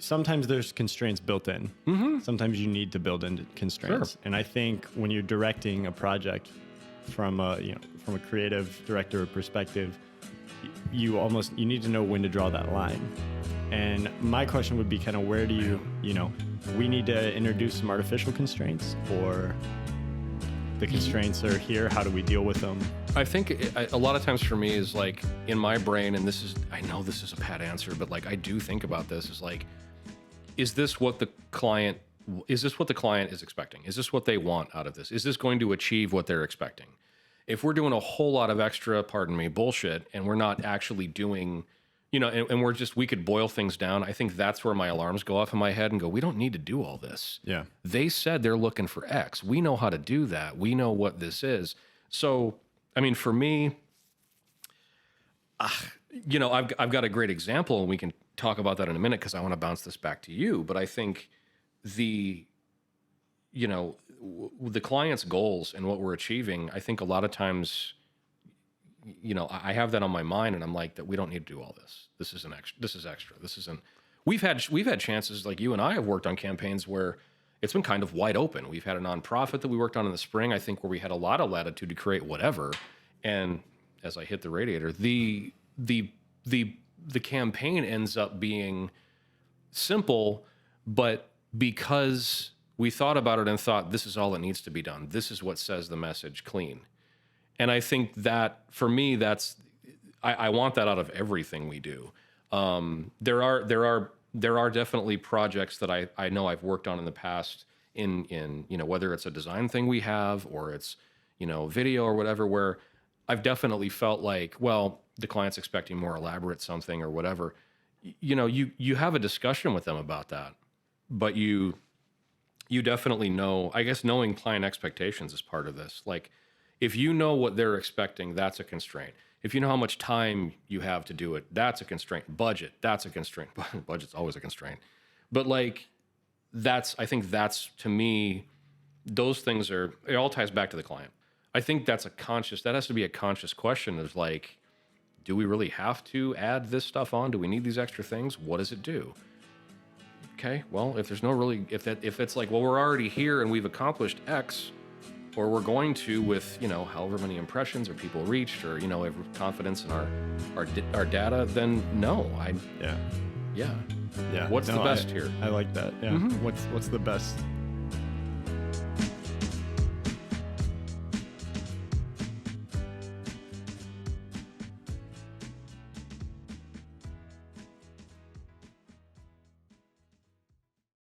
sometimes there's constraints built in. Mm-hmm. Sometimes you need to build in constraints. Sure. And I think when you're directing a project from a creative director perspective, you need to know when to draw that line. And my question would be kind of where do we need to introduce some artificial constraints, or the constraints are here, how do we deal with them? I think a lot of times for me is like in my brain, and I know this is a pat answer, but like I do think about this, is like, is this what the client is expecting? Is this what they want out of this? Is this going to achieve what they're expecting? If we're doing a whole lot of extra, pardon me, bullshit, and we're not actually doing, and we could boil things down, I think that's where my alarms go off in my head and go, we don't need to do all this. Yeah. They said they're looking for X. We know how to do that. We know what this is. So, I mean, for me, I've got a great example, and we can talk about that in a minute because I want to bounce this back to you. But I think the client's goals and what we're achieving, I think a lot of times, I have that on my mind, and I'm like, that we don't need to do all this. This is extra. This isn't. We've had chances, like you and I have worked on campaigns where it's been kind of wide open. We've had a nonprofit that we worked on in the spring, I think, where we had a lot of latitude to create whatever. And as I hit the radiator, the campaign ends up being simple, but because we thought about it and thought, this is all that needs to be done. This is what says the message clean. And I think that for me, I want that out of everything we do. There are definitely projects that I know I've worked on in the past in whether it's a design thing we have, or it's, video or whatever, where I've definitely felt like, well, the client's expecting more elaborate something or whatever. You have a discussion with them about that, but you definitely know, I guess knowing client expectations is part of this. Like, if you know what they're expecting, that's a constraint. If you know how much time you have to do it, that's a constraint. Budget, that's a constraint. Budget's always a constraint. But like, I think that's, to me, those things it all ties back to the client. I think that has to be a conscious question of like, do we really have to add this stuff on? Do we need these extra things? What does it do? Okay, well, if it's like, well, we're already here and we've accomplished X, or we're going to with, however many impressions or people reached, or, have confidence in our data, then no, Yeah. What's the best here? I like that. Yeah. Mm-hmm. What's the best